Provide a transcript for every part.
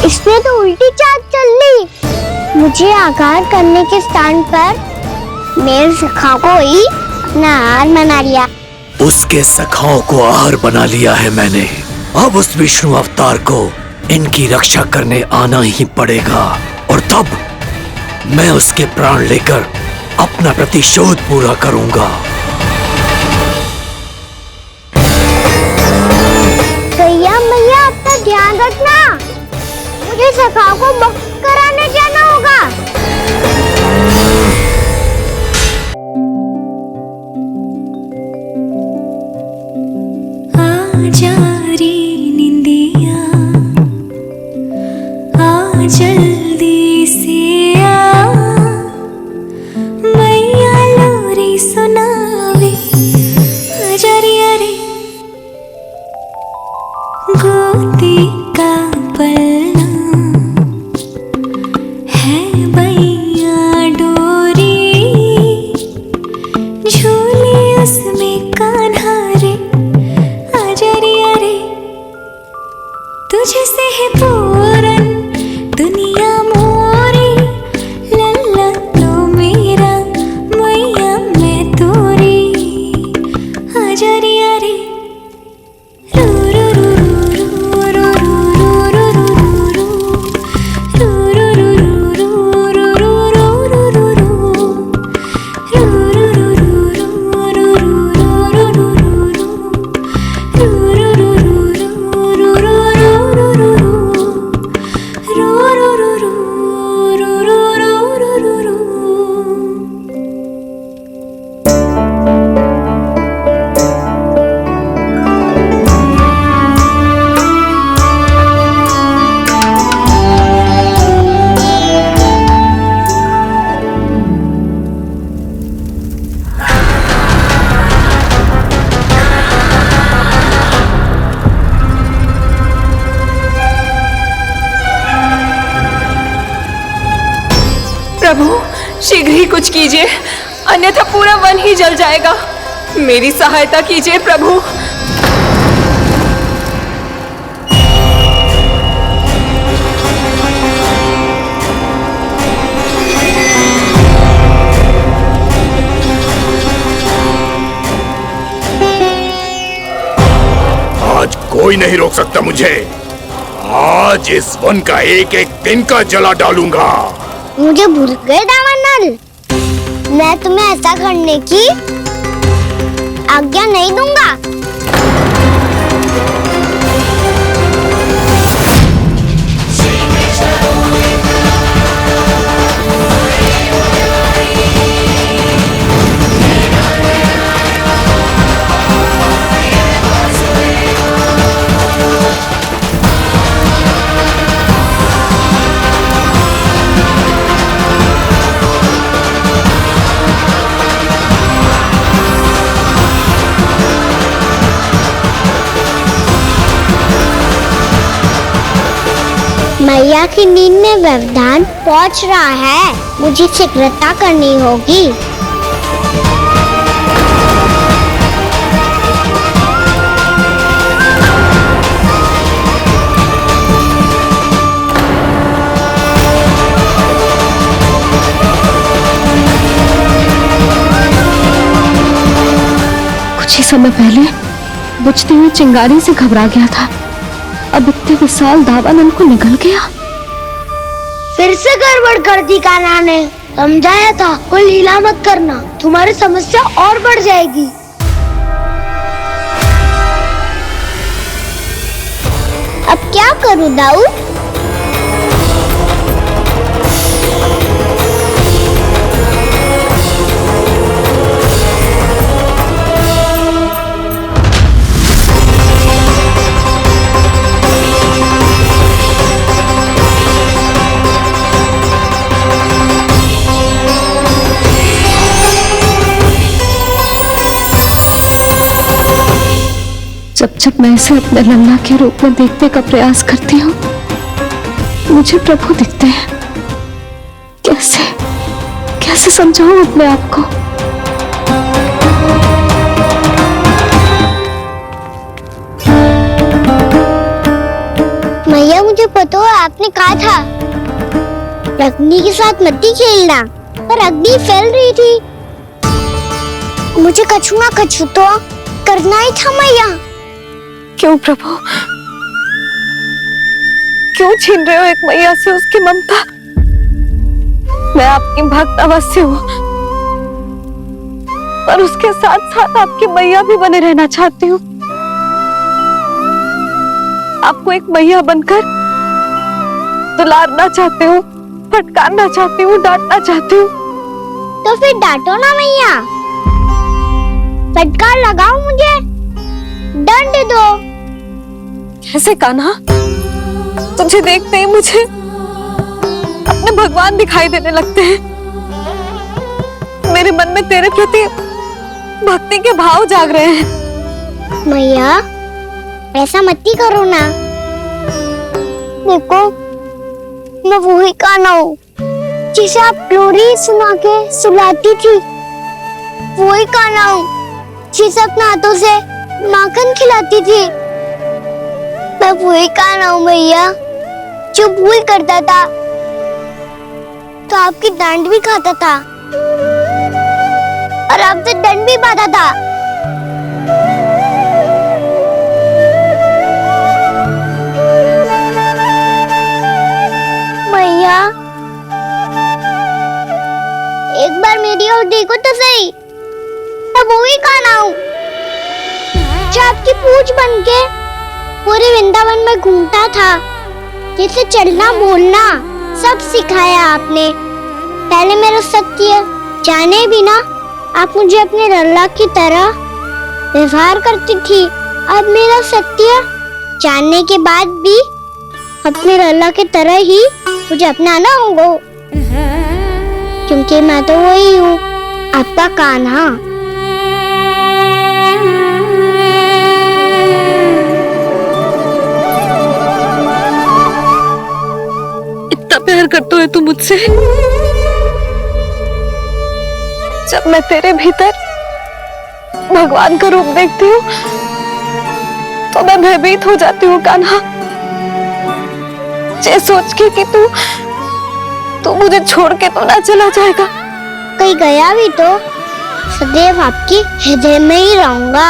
इसने तो उल्टी चाल चल ली। मुझे आघात करने के स्थान पर मेरे सखा को ही अपना आहार बना लिया। उसके सखाओं को आहार बना लिया है मैंने। अब उस विष्णु अवतार को इनकी रक्षा करने आना ही पड़ेगा, और तब मैं उसके प्राण लेकर अपना प्रतिशोध पूरा करूंगा। भैया मैया अपना ध्यान रखना, मुझे सखा को मुक्त कराने जाना होगा। आजा रे निंदिया, आ जल्दी से आ, मैया लोरी सुनावे। आजा रे अरे गोदी का पलना है बैया डोरी, झूले उसमें कान्हा रे। आजा रे अरे तुझसे है पूरन दुनिया मोरी, लल्ला तो मेरा मैया मैं तोरी। आजा रे अरे रू रू रू रू रू रू रू रू प्रभु शीघ्र ही कुछ कीजिए, अन्यथा पूरा वन ही जल जाएगा। मेरी सहायता कीजिए प्रभु। आज कोई नहीं रोक सकता मुझे। आज इस वन का एक एक दिन का जला डालूंगा। मुझे भूल गए दामानल, मैं तुम्हें ऐसा करने की आज्ञा नहीं दूंगा। मैया की नींद में व्यवधान पहुंच रहा है, मुझे शीघ्रता करनी होगी। कुछ ही समय पहले बुझती हुई चिंगारी से घबरा गया था, अब इतने विशाल दावानल को निगल गया। फिर से गड़बड़ कर दी कान्हा ने। समझाया था कोई लीला मत करना, तुम्हारी समस्या और बढ़ जाएगी। अब क्या करूं दाऊ? जब जब मैं इसे अपने लल्ला के रूप में देखने का प्रयास करती हूँ, मुझे प्रभु दिखते हैं। कैसे कैसे समझाऊं अपने आप को? मैया मुझे पतो आपने कहा था अग्नि के साथ मत ही खेलना, पर अग्नि फैल रही थी। मुझे कछु ना कछु तो करना ही था मैया। क्यों प्रभु, क्यों छीन रहे हो एक मैया से उसकी ममता? मैं आपकी भक्त अवश्य हूँ, पर उसके साथ साथ आपकी मैया भी बने रहना चाहती हूँ। आपको एक मैया बनकर दुलारना चाहती हूँ, फटकारना चाहती हूँ, डांटना चाहती हूँ। तो फिर डांटो ना मैया, फटकार लगाओ, मुझे दंड दो। कैसे कान्हा? तुझे देखते ही मुझे अपने भगवान दिखाई देने लगते हैं। मेरे मन में तेरे प्रति भक्ति के भाव जाग रहे हैं। मैया ऐसा मत ही करो ना। देखो मैं वही कान्हा हूँ जिसे आप लोरी सुना के सुलाती थी। वही कान्हा हूँ जिसे अपने हाथों से माखन खिलाती थी। मैं वही कान्हा हूँ मैया जो भूल करता था तो आपकी डांट भी खाता था और आपसे दंड भी पाता था। मैया एक बार मेरी ओर देखो तो सही। मैं वही कान्हा हूँ जो आपकी पूंछ बनके पूरे वृंदावन में घूमता था, जिसे चलना बोलना सब सिखाया आपने। पहले मेरा सत्य जाने बिना आप मुझे अपने लल्ला की तरह व्यवहार करती थी। अब मेरा सत्य जानने के बाद भी अपने लल्ला की तरह ही मुझे अपनाना होगा, क्योंकि मैं तो वही हूँ, आपका कान्हा। इतना प्यार करते हो तू मुझसे? जब मैं तेरे भीतर भगवान का रूप देखती हूँ तो मैं भयभीत हो जाती हूँ कान्हा। ये सोच के कि तू मुझे छोड़ के तो ना चला जाएगा। कहीं गया भी तो सदैव आपके हृदय में ही रहूंगा।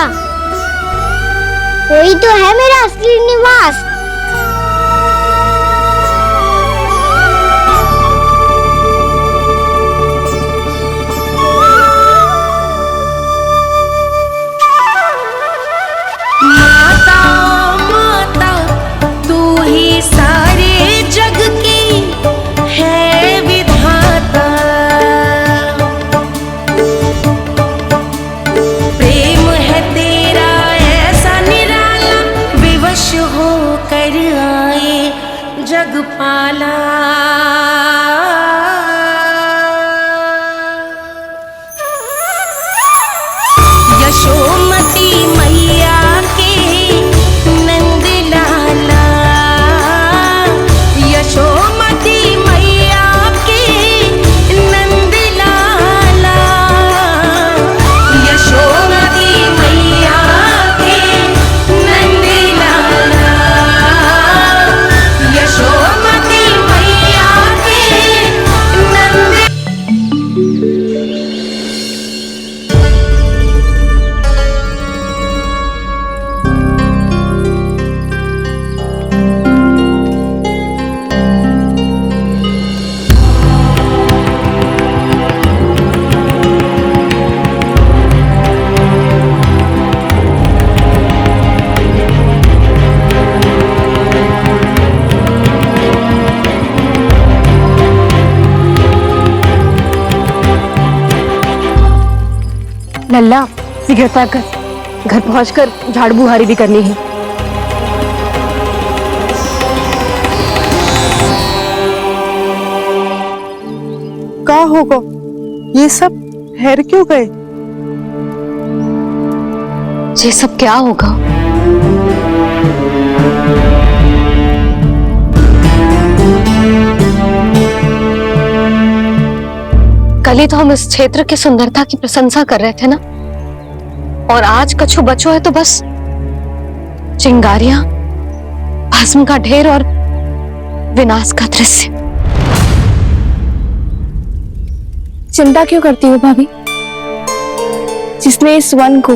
वही तो है मेरा असली निवास। लल्ला सिगरेट पैक कर, घर पहुंचकर झाड़ बुहारी भी करनी है। क्या होगा? ये सब ठहर क्यों गए? ये सब क्या होगा? कल ही तो हम इस क्षेत्र की सुंदरता की प्रशंसा कर रहे थे ना, और आज कछु बचो है तो बस चिंगारियां, भस्म का ढेर और विनाश का दृश्य। चिंता क्यों करती हो भाभी? जिसने इस वन को,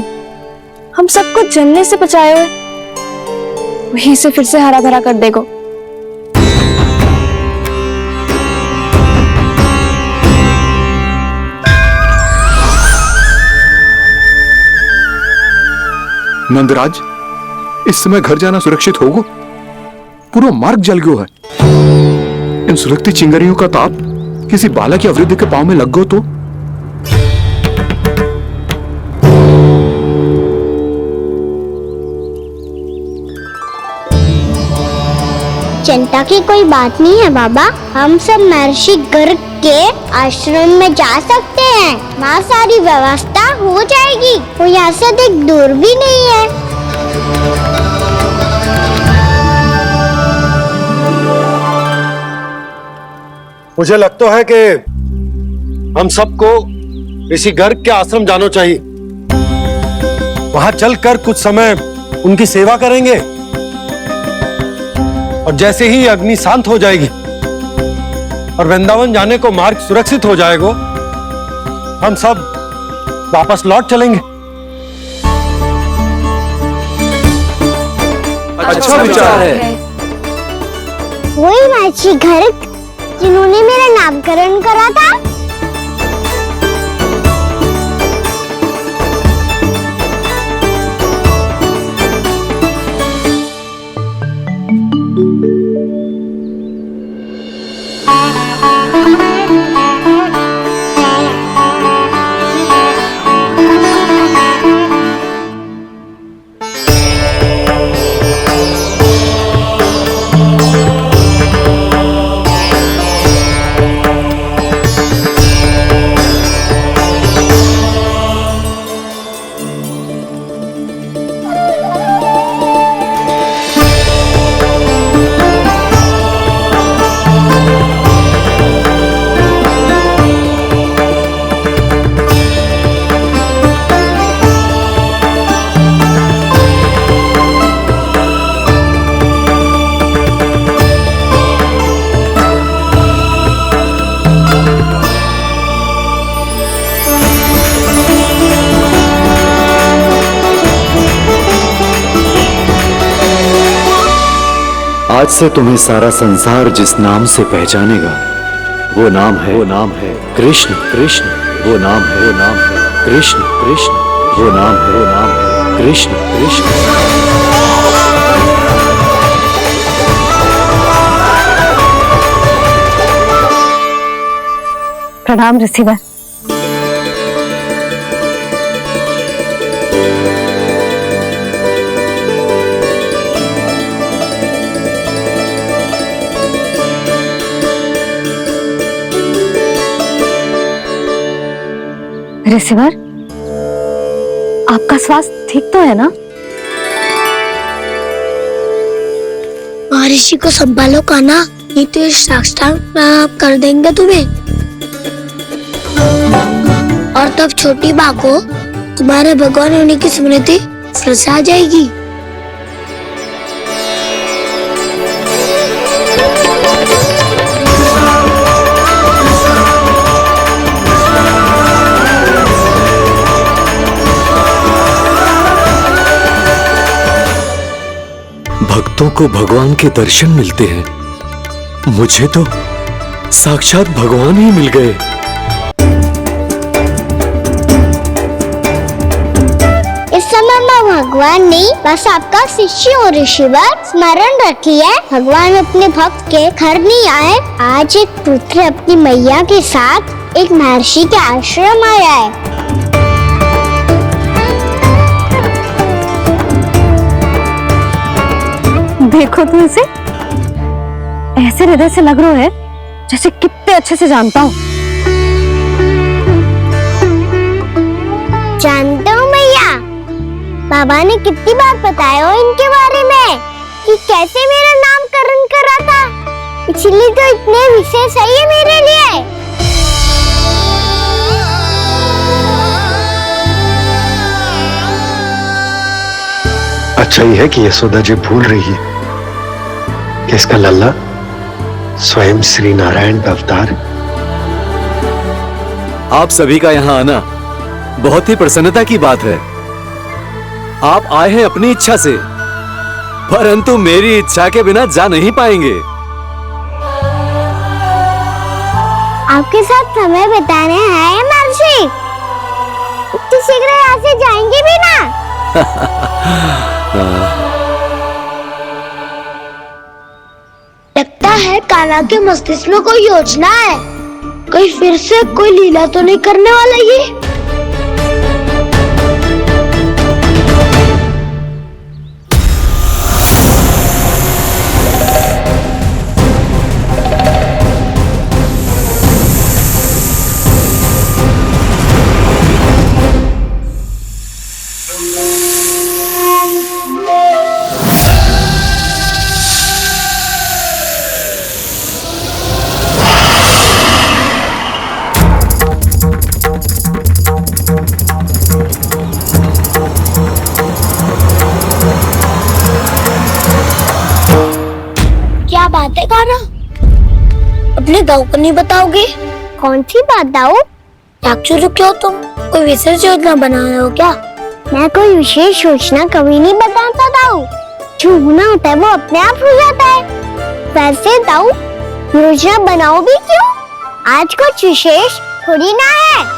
हम सबको जलने से बचाया है, वही इसे फिर से हरा भरा कर देगा। नंदराज, इस समय घर जाना सुरक्षित होगा? पूरा मार्ग जल गयो है। इन सुलगती चिंगारियों का ताप किसी बालक या वृद्ध के पांव में लग गो तो? चिंता की कोई बात नहीं है बाबा, हम सब महर्षि गर्ग के आश्रम में जा सकते हैं। वहाँ सारी व्यवस्था हो जाएगी, वो यहाँ से अधिक दूर भी नहीं है। मुझे लगता है कि हम सबको ऋषि गर्ग के आश्रम जाना चाहिए। वहां चलकर कुछ समय उनकी सेवा करेंगे और जैसे ही अग्नि शांत हो जाएगी और वृंदावन जाने को मार्ग सुरक्षित हो जाएगा, हम सब वापस लौट चलेंगे। अच्छा विचार है। वही महर्षि गर्ग जिन्होंने मेरा नामकरण करा था। आज से तुम्हें सारा संसार जिस नाम से पहचानेगा, वो नाम है कृष्ण। कृष्ण वो नाम है कृष्ण। कृष्ण वो नाम है कृष्ण। कृष्ण। प्रणाम ऋषिवर। ऋषिवर, आपका स्वास्थ्य ठीक तो है ना? महर्षि को संभालो कान्हा, नहीं तो ये साक्षात कर देंगे तुम्हें। और तब छोटी बा को तुम्हारे भगवान होने की स्मृति फिर से आ जाएगी। भक्तों को भगवान के दर्शन मिलते हैं, मुझे तो साक्षात भगवान ही मिल गए। इस समय मैं भगवान नहीं, बस आपका शिष्य हूँ ऋषिवर। स्मरण रखिए, भगवान अपने भक्त के घर नहीं आए। आज एक पुत्र अपनी मैया के साथ एक महर्षि के आश्रम आया है। देखो तो इसे, ऐसे हृदय से लग रहा है जैसे कितने अच्छे से जानता हूँ। जानता हूँ मैया, बाबा ने कितनी बार बताया हो इनके बारे में कि कैसे मेरा नामकरण करा था, इसलिए तो इतने विशेष है ये मेरे लिए। अच्छा ही है कि यशोदा जी भूल रही है कि इसका लल्ला स्वयं श्री नारायण का अवतार। आप सभी का यहाँ आना बहुत ही प्रसन्नता की बात है। आप आए हैं अपनी इच्छा से, परंतु मेरी इच्छा के बिना जा नहीं पाएंगे। आपके साथ समय बिताने हैं महर्षि, इतनी शीघ्र यहाँ से जाएंगे भी ना? लगता है कान्हा के मस्तिष्क में कोई योजना है। कहीं फिर से कोई लीला तो नहीं करने वाला ये? क्या बात है कान्हा? अपने दाऊ को नहीं बताओगे? कौन सी बात दाऊ? राक्षस क्यों तुम? कोई विशेष योजना बना रहे हो क्या? मैं कोई विशेष योजना कभी नहीं बताता दाऊ। जो होना होता है वो अपने आप हो जाता है। वैसे दाऊ योजना बनाओ भी क्यों? आज कुछ विशेष थोड़ी ना है।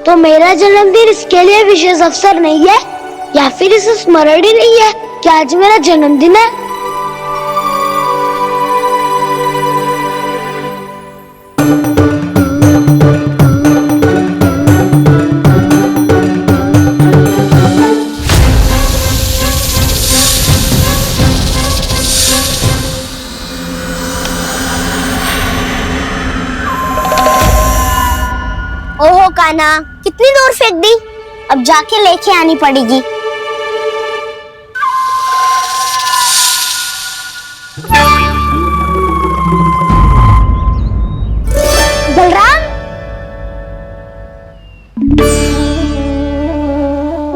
तो मेरा जन्मदिन इसके लिए विशेष अवसर नहीं है, या फिर इसे स्मरण ही नहीं है कि आज मेरा जन्मदिन है? ओहो कान्हा, कितनी दूर फेंक दी? अब जाके लेके आनी पड़ेगी। बलराम,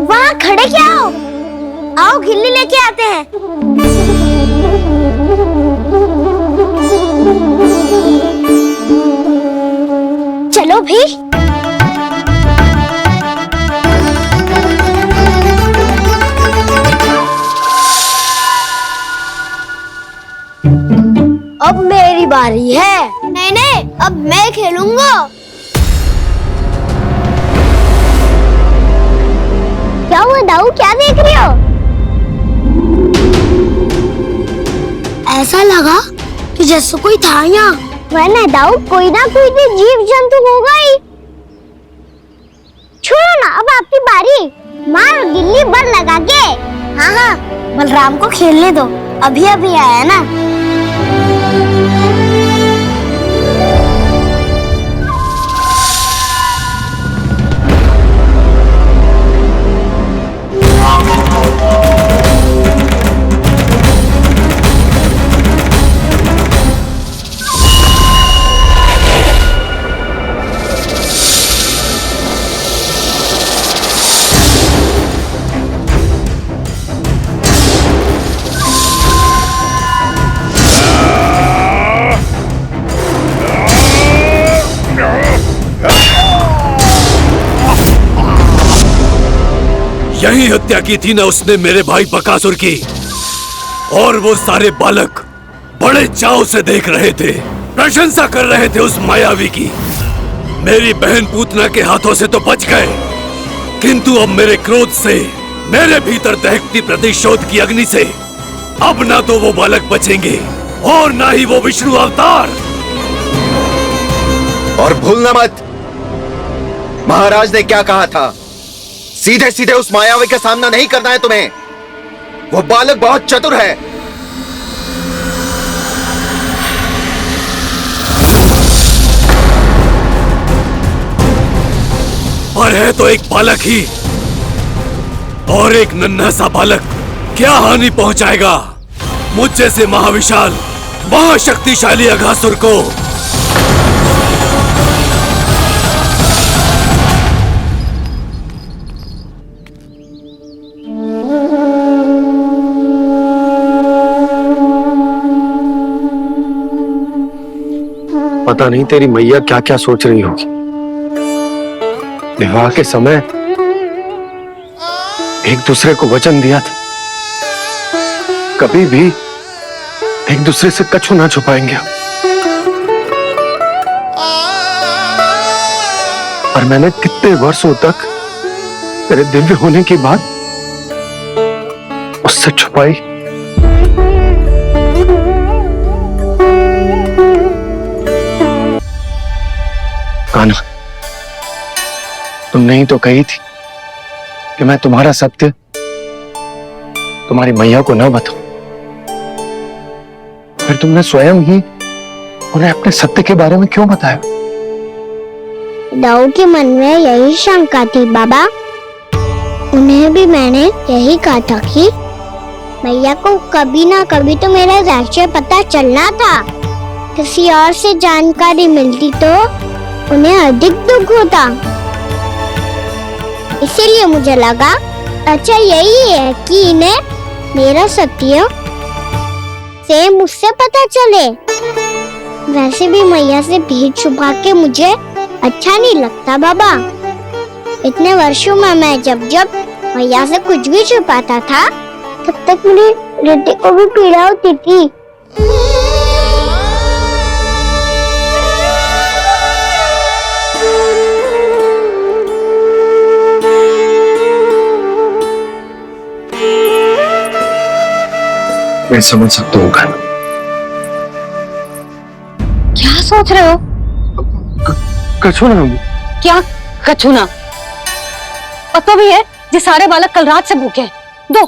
वहाँ खड़े क्या हो? आओ खिल्ली लेके आते हैं। चलो भी। अब मेरी बारी है। नहीं नहीं, अब मैं खेलूंगा। क्या हुआ दाऊ, क्या देख रही हो? ऐसा लगा कि जैसे कोई था यहाँ। वरना दाऊ कोई ना कोई भी जीव जंतु होगा ही। छोड़ो ना, अब आपकी बारी। मारो गिल्ली बर लगा के। हाँ हाँ, बलराम को खेलने दो, अभी अभी आया ना। यही हत्या की थी ना उसने मेरे भाई बकासुर की, और वो सारे बालक बड़े चाव से देख रहे थे, प्रशंसा कर रहे थे उस मायावी की। मेरी बहन पूतना के हाथों से तो बच गए, किंतु अब मेरे क्रोध से, मेरे भीतर दहकती प्रतिशोध की अग्नि से अब ना तो वो बालक बचेंगे और ना ही वो विष्णु अवतार। और भूलना मत, महाराज ने क्या कहा था, सीधे सीधे उस मायावी का सामना नहीं करना है तुम्हें। वो बालक बहुत चतुर है। पर है तो एक बालक ही, और एक नन्हा सा बालक क्या हानि पहुंचाएगा मुझ जैसे महाविशाल महाशक्तिशाली अघासुर को। पता नहीं तेरी मैया क्या क्या सोच रही होगी। विवाह के समय एक दूसरे को वचन दिया था, कभी भी एक दूसरे से कछु ना छुपाएंगे। और मैंने कितने वर्षों तक तेरे दिव्य होने की बात उससे छुपाई। कान्हा, तुमने ही तो कही थी कि मैं तुम्हारा सत्य तुम्हारी मैया को न बताऊं। फिर तुमने स्वयं ही उन्हें अपने सत्य के बारे में क्यों बताया? दाऊ के मन में यही शंका थी बाबा। उन्हें भी मैंने यही कहा था कि मैया को कभी ना कभी तो मेरा रहस्य पता चलना था। किसी और से जानकारी मिलती तो उन्हें अधिक दुख होता। इसीलिए मुझे लगा अच्छा यही है कि इन्हें मेरा सत्य से मुझसे पता चले। वैसे भी मैया से भेद छुपा के मुझे अच्छा नहीं लगता बाबा। इतने वर्षों में मैं जब जब मैया से कुछ भी छुपाता था तब तक मेरी हृदय को भी पीड़ा होती थी। मैं समझ सकता हूँ कान्हा। क्या सोच रहे हो? कछु ना। क्या कछु ना? पता भी है ये सारे बालक कल रात से भूखे हैं। दो।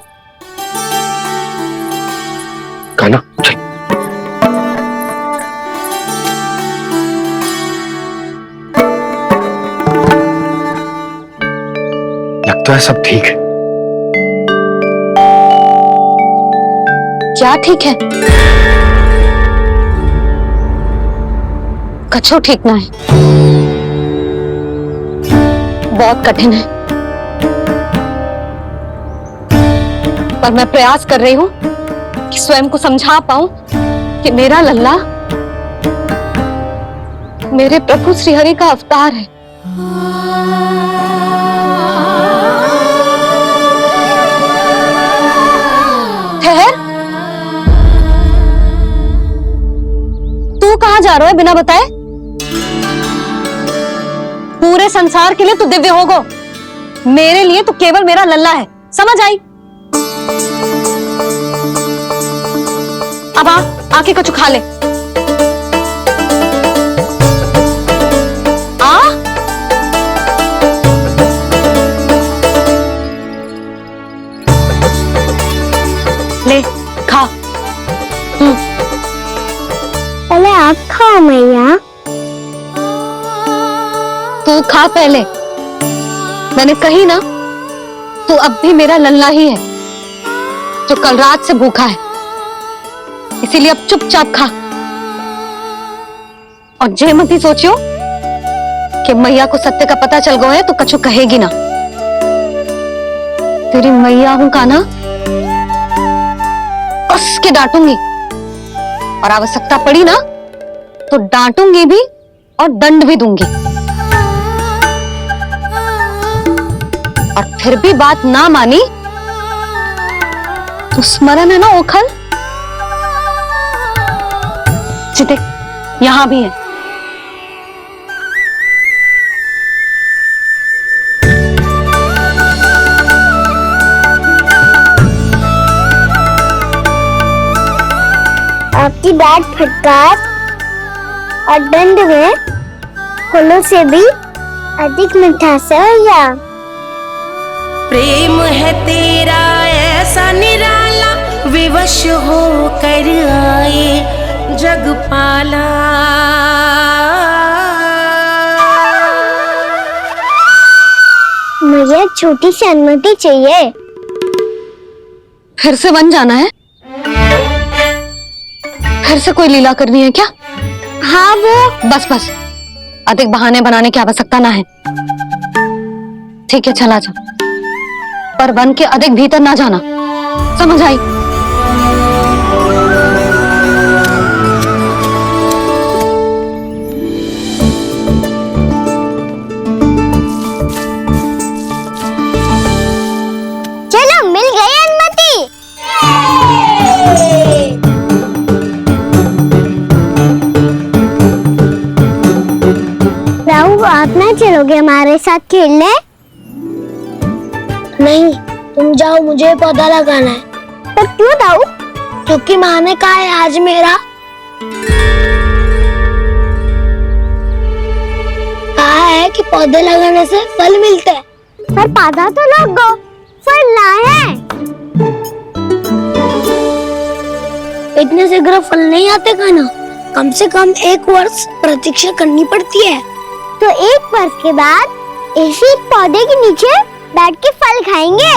कान्हा चल। लगता है सब ठीक है। क्या ठीक है? कछु ठीक ना है। बहुत कठिन है, पर मैं प्रयास कर रही हूं कि स्वयं को समझा पाऊं कि मेरा लल्ला मेरे प्रभु श्रीहरि का अवतार है। ठहर, तू कहां जा रहा है बिना बताए? पूरे संसार के लिए तू दिव्य होगो, मेरे लिए तू केवल मेरा लल्ला है। समझ आई? अब आके कुछ खा ले। आ ले खा। पहले आप खाओ मैया। तू खा पहले। मैंने कही ना, तू अब भी मेरा लल्ला ही है जो कल रात से भूखा है। इसीलिए अब चुपचाप खा और जे मत ही सोचियो कि मैया को सत्य का पता चल गया है तो कछु कहेगी ना। तेरी मैया हूं कान्हा, कस के डांटूंगी और आवश्यकता पड़ी ना तो डांटूंगी भी और दंड भी दूंगी। और फिर भी बात ना मानी तो स्मरण है ना ओखल? देख यहां भी है। आपकी डांट फटकार और दंड में फूलों से भी अधिक मिठास है भैया। प्रेम है तेरा ऐसा निराला, विवश हो कर आए जगपाला। मुझे छोटी सी अनुमति चाहिए। फिर से वन जाना है? फिर से कोई लीला करनी है क्या? हाँ वो। बस बस, अधिक बहाने बनाने की आवश्यकता ना है। ठीक है, चला जा, पर वन के अधिक भीतर ना जाना, समझ आई? चलो, मिल गई अनुमति। राहु, आप ना चलोगे हमारे साथ खेलने? नहीं, तुम जाओ, मुझे पौधा लगाना है। पर क्यों राहु? क्योंकि माँ ने कहा है आज मेरा कहा है कि पौधे लगाने से फल मिलते हैं। पर पौधा तो लगो, फल ना है। इतने शीघ्र फल नहीं आते खाना, कम से कम 1 वर्ष प्रतीक्षा करनी पड़ती है। तो 1 वर्ष के बाद इसी पौधे के नीचे बैठ के फल खाएंगे।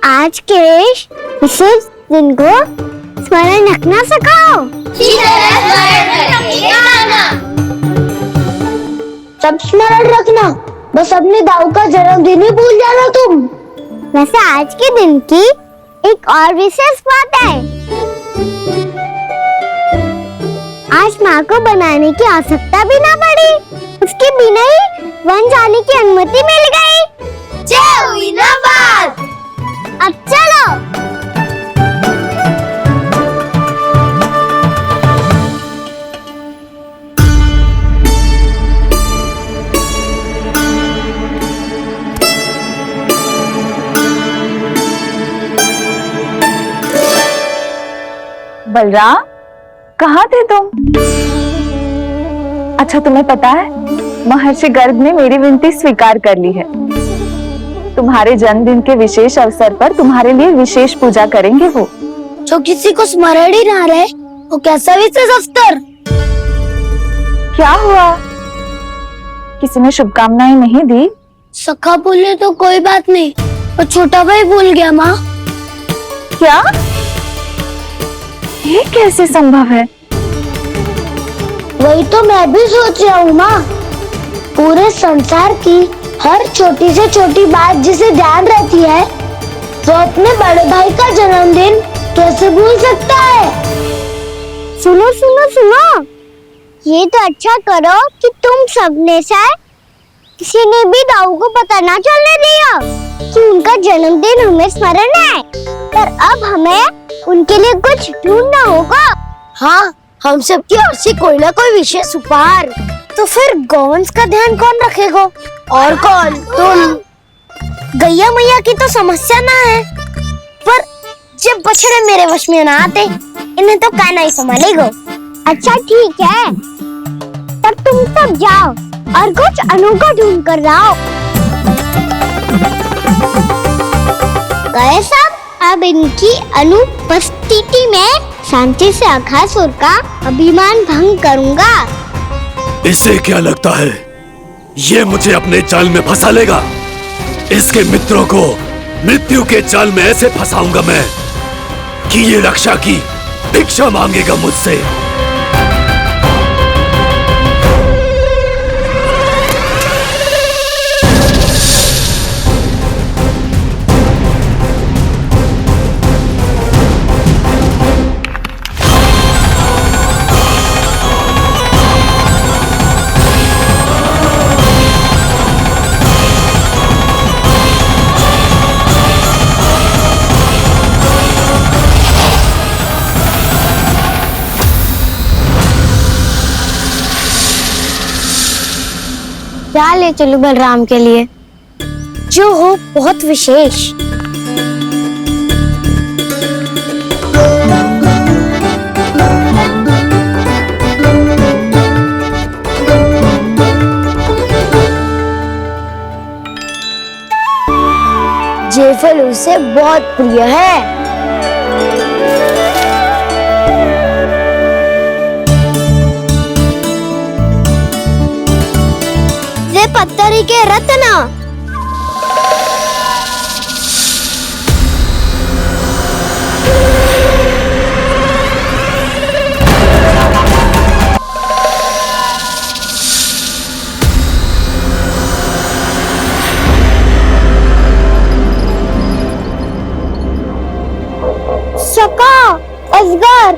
आज के विशेष दिन को स्मरण रखना सिखाओ। सब स्मरण रखना, बस अपने दाऊ का जन्मदिन ही भूल जाना तुम। वैसे आज के दिन की एक और विशेष बात है। आज माँ को बनाने की आवश्यकता भी ना पड़ी, उसके बिना ही वन जाने की अनुमति मिल गई। जय हुई ना बात। अब चलो। बलराम, कहाँ थे तुम? अच्छा, तुम्हें पता है महर्षि गर्ग ने मेरी विनती स्वीकार कर ली है। तुम्हारे जन्मदिन के विशेष अवसर पर तुम्हारे लिए विशेष पूजा करेंगे वो। जो किसी को स्मरण ही ना रहे, वो कैसा विशेष अवसर? क्या हुआ? किसी ने शुभकामनाएं नहीं दी? सखा भूले तो कोई बात नहीं, और छोटा भाई भूल गया माँ। क्या? ये कैसे संभव है? वही तो मैं भी सोच रहा हूँ माँ। पूरे संसार की हर छोटी से छोटी बात जिसे ध्यान रहती है, वो अपने बड़े भाई का जन्मदिन कैसे भूल सकता है? सुनो सुनो सुनो, ये तो अच्छा करो कि तुम सबने से किसी ने भी दाऊ को पता ना चलने दिया कि उनका जन्मदिन हमें स्मरण है। पर अब हमें उनके लिए कुछ ढूंढना होगा। हाँ, हम सबकी ओर से कोई ना कोई विशेष उपहार। तो फिर गौवंश का ध्यान कौन रखेगा? और कौन? तुम। गैया मैया की तो समस्या ना है, पर जब बछड़े मेरे वश में ना आते, इन्हें तो कान्हा ही संभालेगा। अच्छा ठीक है, तब तुम सब जाओ और कुछ अनोखा ढूंढ कर लाओ। गए सब? अब इनकी अनुपस्थिति में शांति से अघासुर का अभिमान भंग करूंगा। इसे क्या लगता है ये मुझे अपने जाल में फंसा लेगा? इसके मित्रों को मृत्यु के जाल में ऐसे फंसाऊंगा मैं कि ये रक्षा की भिक्षा मांगेगा मुझसे। क्या ले चलूं बलराम के लिए, जो हो बहुत विशेष। ये फल उसे बहुत प्रिय है। पत्थरी के रत्न। अजगर।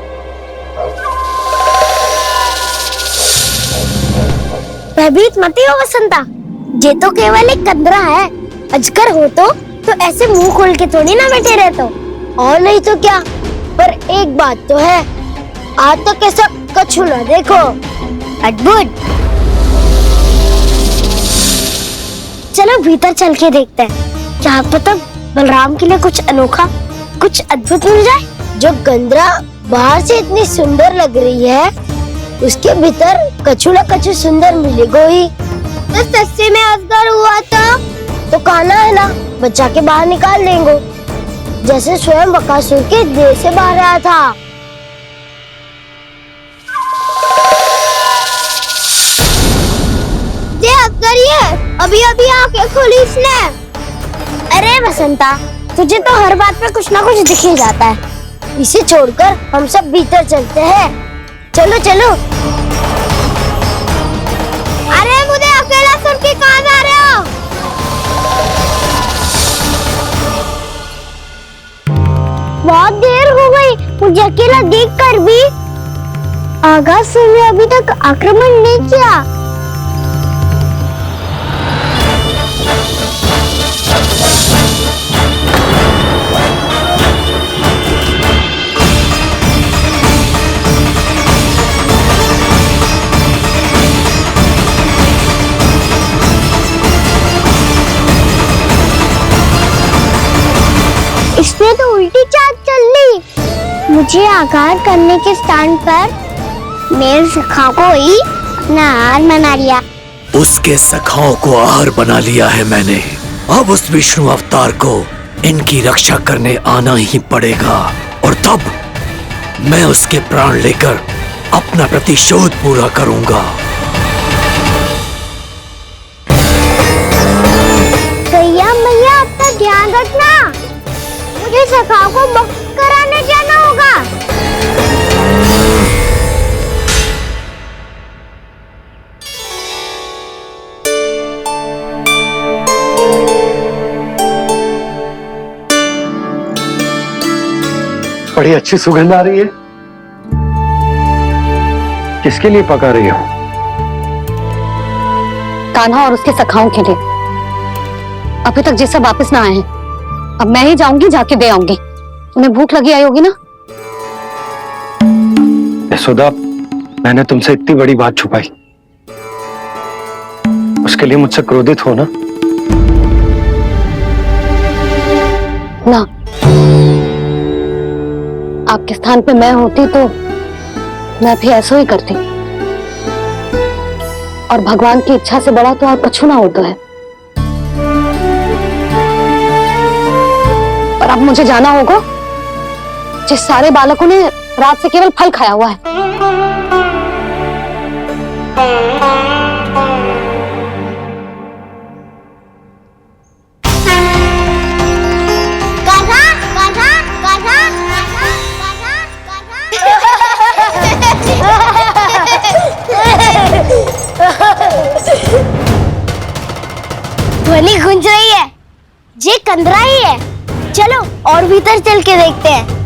भयभीत मत हो वसंता, ये तो केवल एक कंदरा है। अजगर हो तो ऐसे मुंह खोल के थोड़ी ना बैठे रहते हो। और नहीं तो क्या, पर एक बात तो है, आज तक कैसा कछु ना देखो। अद्भुत। चलो भीतर चल के देखते हैं, क्या पता बलराम के लिए कुछ अनोखा, कुछ अद्भुत मिल जाए। जो गंदरा बाहर से इतनी सुंदर लग रही है, उसके भीतर कछु ना कछु सुंदर मिलेगा ही। तो सस्ते में अजगर हुआ तो काना है ना, बच्चा के बाहर निकाल देंगे, जैसे स्वयं बकासुर के देह से बाहर आया था। ये अजगर ही है, अभी अभी आंखें खोली इसने। अरे बसंता, तुझे तो हर बात पे कुछ ना कुछ दिख ही जाता है। इसे छोड़कर हम सब भीतर चलते हैं। चलो चलो। अरे मुझे अकेला सुन के कहाँ जा रहे हो? बहुत देर हो गई मुझे अकेला देखकर भी। आगासुर ने अभी तक आक्रमण नहीं किया। इसने तो उल्टी चाल चल ली। मुझे आघात करने के स्थान पर मेरे सखा को ही अपना आहार बना लिया। उसके सखाओं को आहार बना लिया है मैंने। अब उस विष्णु अवतार को इनकी रक्षा करने आना ही पड़ेगा, और तब मैं उसके प्राण लेकर अपना प्रतिशोध पूरा करूंगा। भैया मैया, अपना ध्यान रखना, मुझे सखा को मुक्त कराने जाना होगा। बड़ी अच्छी सुगंध आ रही है। किसके लिए पका रही हो? कान्हा और उसके सखाओं के लिए। अभी तक ये सब वापस ना आए हैं, अब मैं ही जाऊंगी, जाके दे आऊंगी। उन्हें भूख लगी आई होगी ना। यशोदा, मैंने तुमसे इतनी बड़ी बात छुपाई, उसके लिए मुझसे क्रोधित हो ना? ना, आपके स्थान पे मैं होती तो मैं भी ऐसा ही करती। और भगवान की इच्छा से बड़ा तो और कछु ना होता है। और अब मुझे जाना होगा। जिस सारे बालकों ने रात से केवल फल खाया हुआ है। कान्हा, कान्हा, कान्हा, ध्वनि गूंज रही है, ये कंदरा ही है। चलो और भीतर चल के देखते हैं।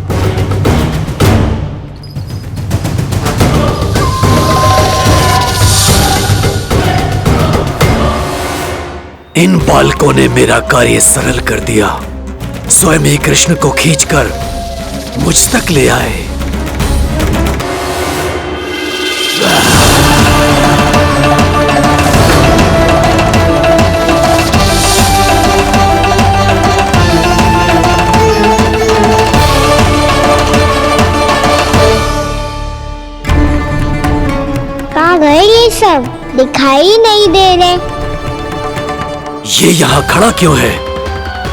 इन बालकों ने मेरा कार्य सरल कर दिया। स्वयं ही कृष्ण को खींचकर मुझ तक ले आए। कहाँ गए ये सब? दिखाई नहीं दे रहे। ये यहाँ खड़ा क्यों है?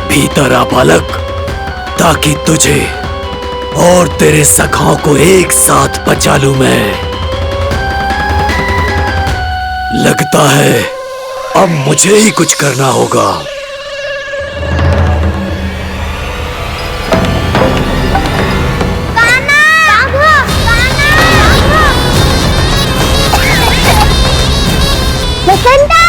भीतर आ बालक, ताकि तुझे और तेरे सखाओं को एक साथ बचा लूं मैं। लगता है अब मुझे ही कुछ करना होगा। वसंता!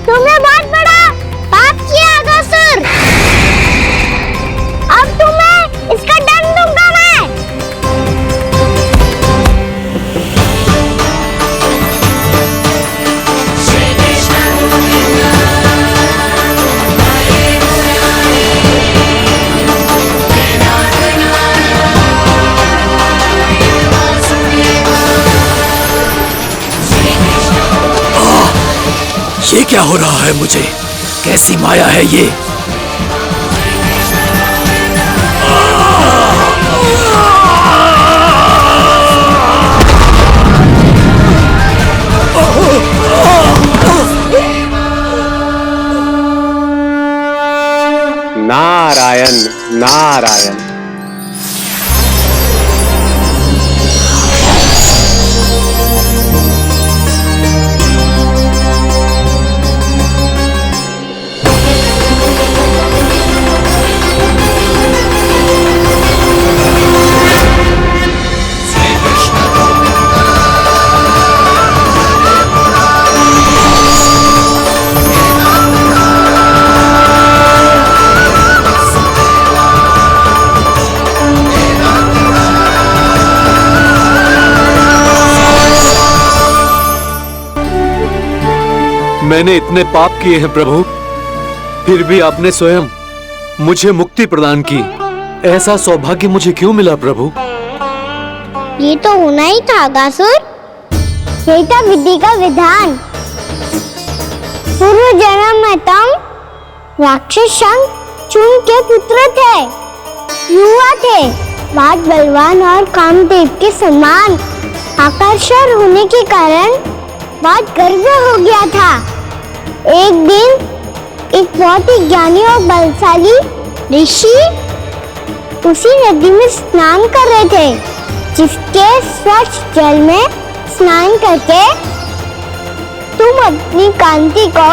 तुमने बहुत बड़ा पाप किया अगासुर। अब तुम्हें इसका दंड दूंगा मैं। ये क्या हो रहा है मुझे? कैसी माया है ये? नारायण नारायण। मैंने इतने पाप किए हैं प्रभु, फिर भी आपने स्वयं मुझे मुक्ति प्रदान की। ऐसा सौभाग्य मुझे क्यों मिला प्रभु? ये तो होना ही था अगासुर। यही था विधि का विधान। पूर्व जन्म में तुम राक्षस चूर्ण के पुत्र थे, युवा थे, बहुत बलवान और कामदेव के समान आकर्षण होने के कारण बहुत गर्व हो गया था। एक दिन एक बहुत ही ज्ञानी और बलशाली ऋषि उसी नदी में स्नान कर रहे थे, जिसके स्वच्छ जल में स्नान करके तुम अपनी कांति को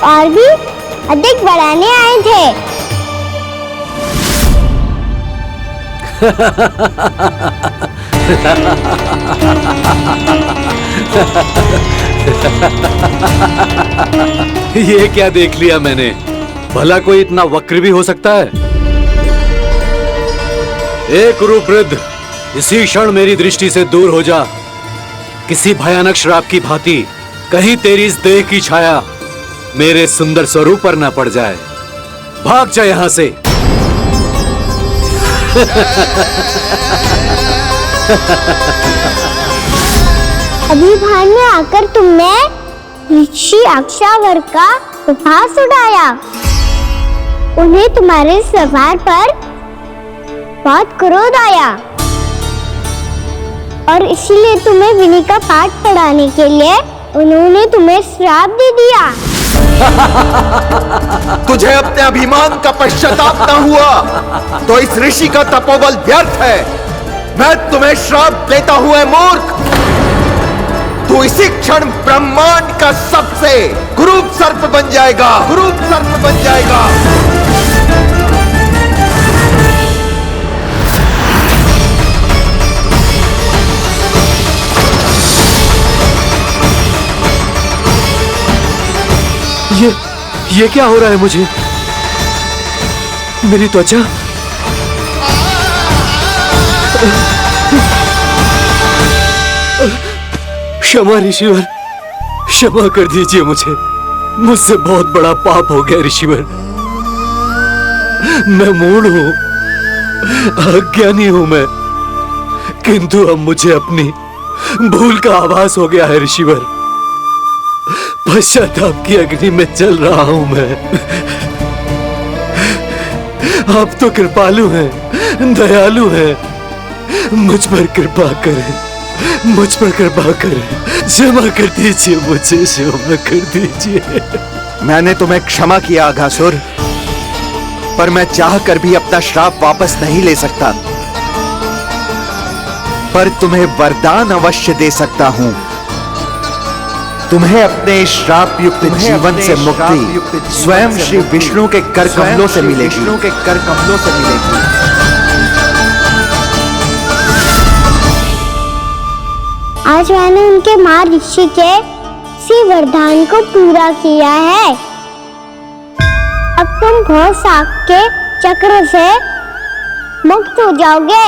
और भी अधिक बढ़ाने आए थे। ये क्या देख लिया मैंने? भला कोई इतना वक्र भी हो सकता है? एक कुरुवृद्ध, इसी क्षण मेरी दृष्टि से दूर हो जा। किसी भयानक श्राप की भांति कहीं तेरी इस देह की छाया मेरे सुंदर स्वरूप पर न पड़ जाए। भाग जा यहां से। अभी भान में आकर तुमने ऋषि अक्षावर का उपहास उड़ाया। उन्हें तुम्हारे व्यवहार पर बहुत क्रोध आया और इसीलिए तुम्हें विधि का पाठ पढ़ाने के लिए उन्होंने तुम्हें श्राप दे दिया। तुझे अपने अभिमान का पश्चाताप न हुआ तो इस ऋषि का तपोबल व्यर्थ है। मैं तुम्हें श्राप देता हूं ऐ मूर्ख। तू इसी क्षण ब्रह्मांड का सबसे कुरूप सर्प बन जाएगा, कुरूप सर्प बन जाएगा। ये क्या हो रहा है मुझे? मेरी त्वचा क्षमा ऋषिवर, क्षमा कर दीजिए मुझे। मुझसे बहुत बड़ा पाप हो गया ऋषिवर। मैं मूढ़ हूं, अज्ञानी हूं मैं, किंतु अब मुझे अपनी भूल का आभास हो गया है ऋषिवर। पश्चाताप की अग्नि में जल रहा हूं मैं। आप तो कृपालु हैं, दयालु हैं। मुझ पर कृपा करें, मुझ पर कृपा करें। क्षमा कर दीजिए मुझे, क्षमा कर दीजिए। मैंने तुम्हें क्षमा किया अघासुर, पर मैं चाहकर भी अपना श्राप वापस नहीं ले सकता। पर तुम्हें वरदान अवश्य दे सकता हूं। तुम्हें अपने श्राप युक्त जीवन से मुक्ति स्वयं श्री विष्णु के कर कमलों से मिलेगी, विष्णु के कर कमलों से मिलेगी। आज मैंने उनके मां ऋषि के उसी वरदान को पूरा किया है। अब तुम घोष साग के चक्र से मुक्त हो जाओगे।